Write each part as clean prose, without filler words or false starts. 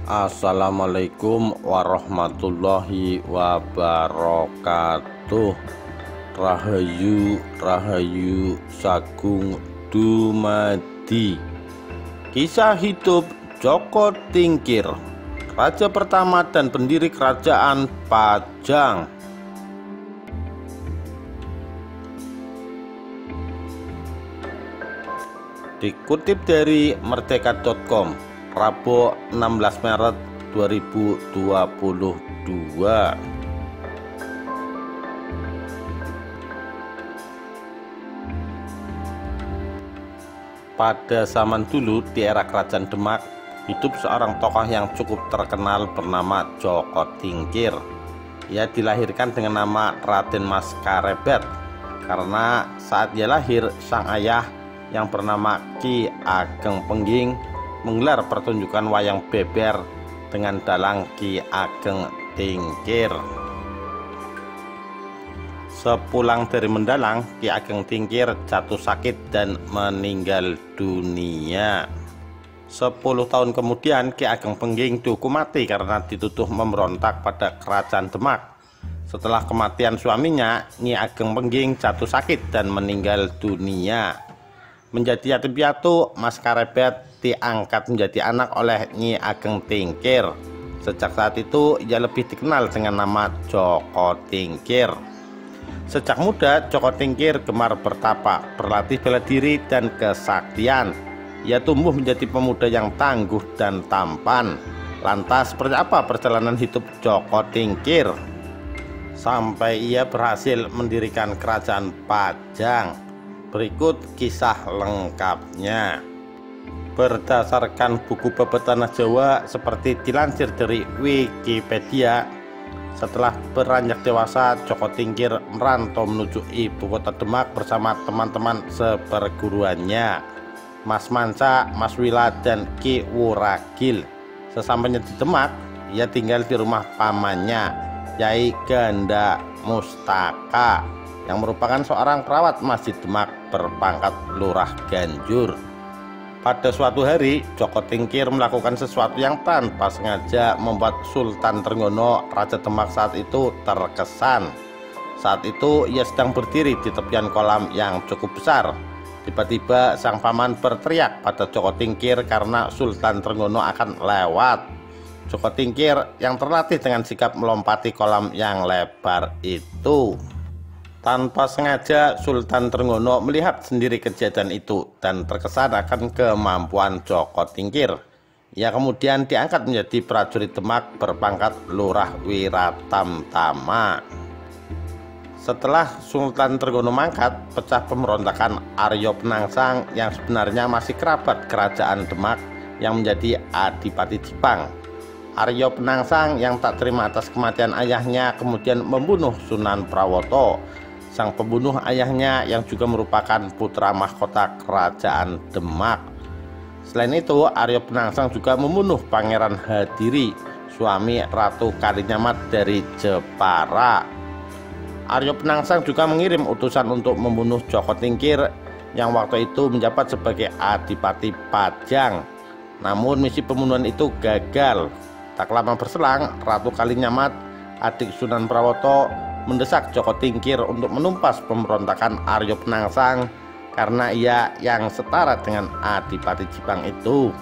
Assalamualaikum warahmatullahi wabarakatuh. Rahayu Rahayu Sagung Dumadi. Kisah hidup Joko Tingkir, raja pertama dan pendiri kerajaan Pajang. Dikutip dari merdeka.com, Rabu 16 Maret 2022. Pada zaman dulu di era kerajaan Demak, hidup seorang tokoh yang cukup terkenal bernama Joko Tingkir. Ia dilahirkan dengan nama Raden Mas Karebet karena saat dia lahir, sang ayah yang bernama Ki Ageng Pengging menggelar pertunjukan wayang beber dengan dalang Ki Ageng Tingkir. Sepulang dari mendalang, Ki Ageng Tingkir jatuh sakit dan meninggal dunia. 10 tahun kemudian, Ki Ageng Pengging dihukum mati karena dituduh memberontak pada kerajaan Demak. Setelah kematian suaminya, Nyi Ageng Pengging jatuh sakit dan meninggal dunia. Menjadi yatim piatu, Mas Karebet diangkat menjadi anak oleh Nyi Ageng Tingkir. Sejak saat itu ia lebih dikenal dengan nama Joko Tingkir. Sejak muda, Joko Tingkir gemar bertapa, berlatih bela diri dan kesaktian. Ia tumbuh menjadi pemuda yang tangguh dan tampan. Lantas seperti apa perjalanan hidup Joko Tingkir sampai ia berhasil mendirikan kerajaan Pajang? Berikut kisah lengkapnya. Berdasarkan buku Babad Tanah Jawa seperti dilansir dari Wikipedia, setelah beranjak dewasa, Joko Tingkir merantau menuju ibu kota Demak bersama teman-teman seperguruannya, Mas Manca, Mas Wila, dan Ki Wuragil. Sesampainya di Demak, ia tinggal di rumah pamannya, Yai Ganda Mustaka, yang merupakan seorang perawat Masjid Demak berpangkat Lurah Ganjur. Pada suatu hari, Joko Tingkir melakukan sesuatu yang tanpa sengaja membuat Sultan Trenggono, Raja Demak saat itu, terkesan. Saat itu ia sedang berdiri di tepian kolam yang cukup besar. Tiba-tiba sang paman berteriak pada Joko Tingkir karena Sultan Trenggono akan lewat. Joko Tingkir yang terlatih dengan sigap melompati kolam yang lebar itu. Tanpa sengaja, Sultan Trenggono melihat sendiri kejadian itu dan terkesan akan kemampuan Joko Tingkir. Ia kemudian diangkat menjadi prajurit Demak berpangkat Lurah Wiratamtama. Setelah Sultan Trenggono mangkat, pecah pemberontakan Arya Penangsang yang sebenarnya masih kerabat kerajaan Demak yang menjadi Adipati Jipang. Arya Penangsang yang tak terima atas kematian ayahnya kemudian membunuh Sunan Prawoto, sang pembunuh ayahnya yang juga merupakan putra mahkota kerajaan Demak. Selain itu, Arya Penangsang juga membunuh Pangeran Hadiri, suami Ratu Kalinyamat dari Jepara. Arya Penangsang juga mengirim utusan untuk membunuh Joko Tingkir yang waktu itu menjabat sebagai Adipati Pajang. Namun misi pembunuhan itu gagal. Tak lama berselang, Ratu Kalinyamat, adik Sunan Prawoto, mendesak Joko Tingkir untuk menumpas pemberontakan Arya Penangsang karena ia yang setara dengan Adipati Jipang itu.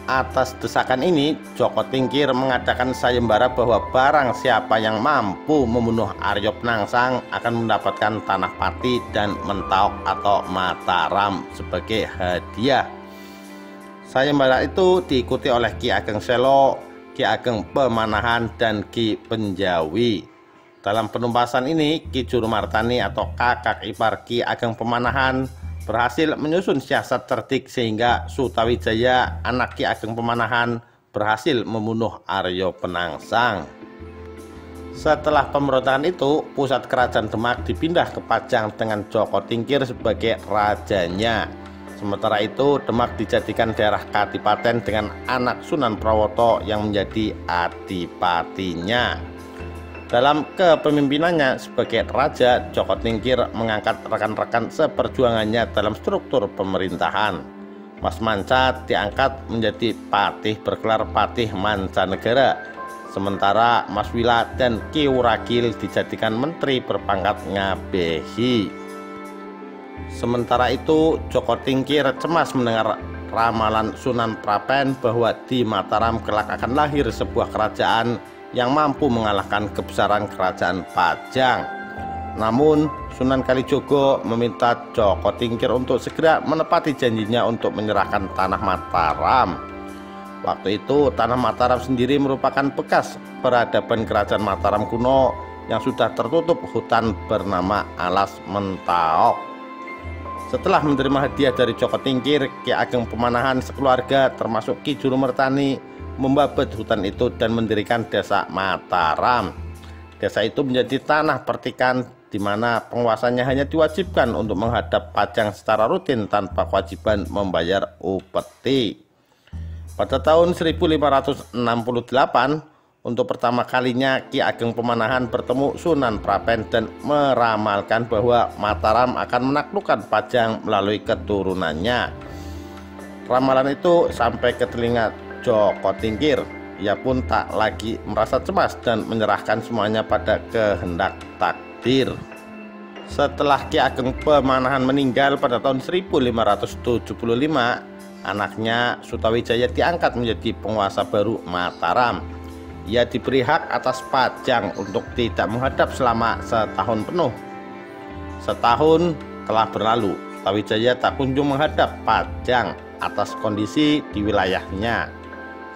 Atas desakan ini, Joko Tingkir mengadakan sayembara bahwa barang siapa yang mampu membunuh Arya Penangsang akan mendapatkan tanah Pati dan Mentaok atau Mataram sebagai hadiah. Sayembara itu diikuti oleh Ki Ageng Selo, Ki Ageng Pemanahan, dan Ki Penjawi. Dalam penumpasan ini, Ki Jurumartani atau kakak ipar Ki Ageng Pemanahan berhasil menyusun siasat cerdik sehingga Sutawijaya, anak Ki Ageng Pemanahan, berhasil membunuh Arya Penangsang. Setelah pemberontakan itu, pusat kerajaan Demak dipindah ke Pajang dengan Joko Tingkir sebagai rajanya. Sementara itu, Demak dijadikan daerah kadipaten dengan anak Sunan Prawoto yang menjadi adipatinya. Dalam kepemimpinannya sebagai raja, Joko Tingkir mengangkat rekan-rekan seperjuangannya dalam struktur pemerintahan. Mas Manca diangkat menjadi patih bergelar Patih Mancanegara, sementara Mas Wila dan Ki Wuragil dijadikan menteri berpangkat Ngabehi. Sementara itu Joko Tingkir cemas mendengar ramalan Sunan Prapen bahwa di Mataram kelak akan lahir sebuah kerajaan yang mampu mengalahkan kebesaran kerajaan Pajang. Namun Sunan Kalijogo meminta Joko Tingkir untuk segera menepati janjinya untuk menyerahkan tanah Mataram. Waktu itu tanah Mataram sendiri merupakan bekas peradaban kerajaan Mataram kuno yang sudah tertutup hutan bernama Alas Mentaok. Setelah menerima hadiah dari Joko Tingkir, Ki Ageng Pemanahan sekeluarga termasuk Ki Juru Mertani membabat hutan itu dan mendirikan desa Mataram. Desa itu menjadi tanah pertikan di mana penguasanya hanya diwajibkan untuk menghadap Pajang secara rutin tanpa kewajiban membayar upeti. Pada tahun 1568, untuk pertama kalinya Ki Ageng Pemanahan bertemu Sunan Prapen dan meramalkan bahwa Mataram akan menaklukkan Pajang melalui keturunannya. Ramalan itu sampai ke telinga Joko Tingkir. Ia pun tak lagi merasa cemas dan menyerahkan semuanya pada kehendak takdir. Setelah Ki Ageng Pemanahan meninggal pada tahun 1575, anaknya Sutawijaya diangkat menjadi penguasa baru Mataram. Ia diberi hak atas Pajang untuk tidak menghadap selama setahun penuh. Setahun telah berlalu, Sutawijaya tak kunjung menghadap Pajang atas kondisi di wilayahnya.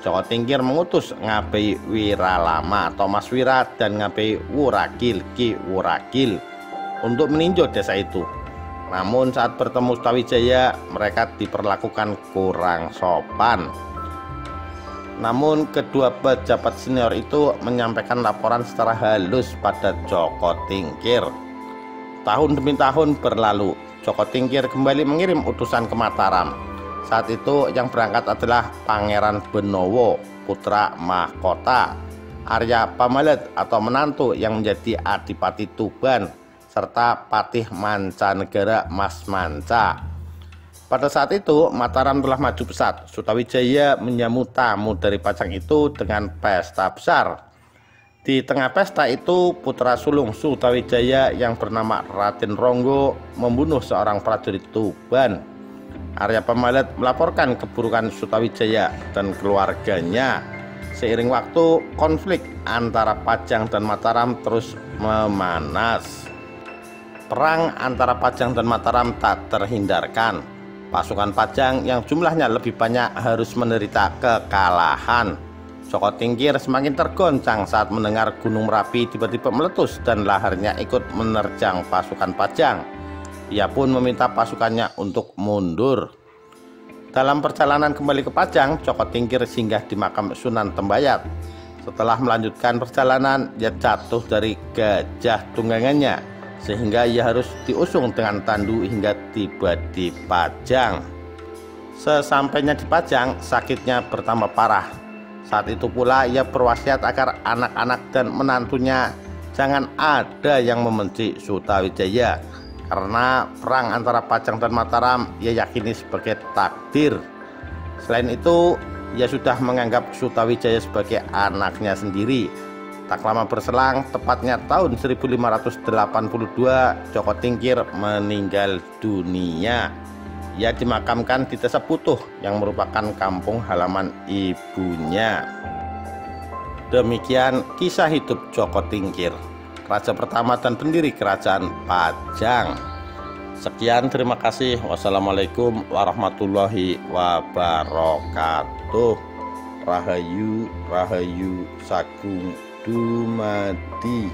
Joko Tingkir mengutus Ngabei Wiralama atau Mas Wira dan Ngabei Wuragil Ki Wuragil untuk meninjau desa itu. Namun saat bertemu Sutawijaya, mereka diperlakukan kurang sopan. Namun kedua pejabat senior itu menyampaikan laporan secara halus pada Joko Tingkir. Tahun demi tahun berlalu, Joko Tingkir kembali mengirim utusan ke Mataram. Saat itu yang berangkat adalah Pangeran Benowo, putra mahkota, Arya Pamalet atau menantu yang menjadi Adipati Tuban, serta Patih Mancanegara Mas Manca. Pada saat itu Mataram telah maju pesat. Sutawijaya menyambut tamu dari Pajang itu dengan pesta besar. Di tengah pesta itu putra sulung Sutawijaya yang bernama Raden Ronggo membunuh seorang prajurit Tuban. Arya Pamalet melaporkan keburukan Sutawijaya dan keluarganya. Seiring waktu, konflik antara Pajang dan Mataram terus memanas. Perang antara Pajang dan Mataram tak terhindarkan. Pasukan Pajang yang jumlahnya lebih banyak harus menderita kekalahan. Joko Tingkir semakin tergoncang saat mendengar Gunung Merapi tiba-tiba meletus dan laharnya ikut menerjang pasukan Pajang. Ia pun meminta pasukannya untuk mundur. Dalam perjalanan kembali ke Pajang, Joko Tingkir singgah di makam Sunan Tembayat. Setelah melanjutkan perjalanan, ia jatuh dari gajah tunggangannya, sehingga ia harus diusung dengan tandu hingga tiba di Pajang. Sesampainya di Pajang, sakitnya bertambah parah. Saat itu pula ia berwasiat agar anak-anak dan menantunya jangan ada yang membenci Sutawijaya, karena perang antara Pajang dan Mataram ia yakini sebagai takdir. Selain itu, ia sudah menganggap Sutawijaya sebagai anaknya sendiri. Tak lama berselang, tepatnya tahun 1582, Joko Tingkir meninggal dunia. Ia dimakamkan di Desa Putuh yang merupakan kampung halaman ibunya. Demikian kisah hidup Joko Tingkir, raja pertama dan pendiri kerajaan Pajang. Sekian, terima kasih. Wassalamualaikum warahmatullahi wabarakatuh. Rahayu, Rahayu Sagung Dumadi.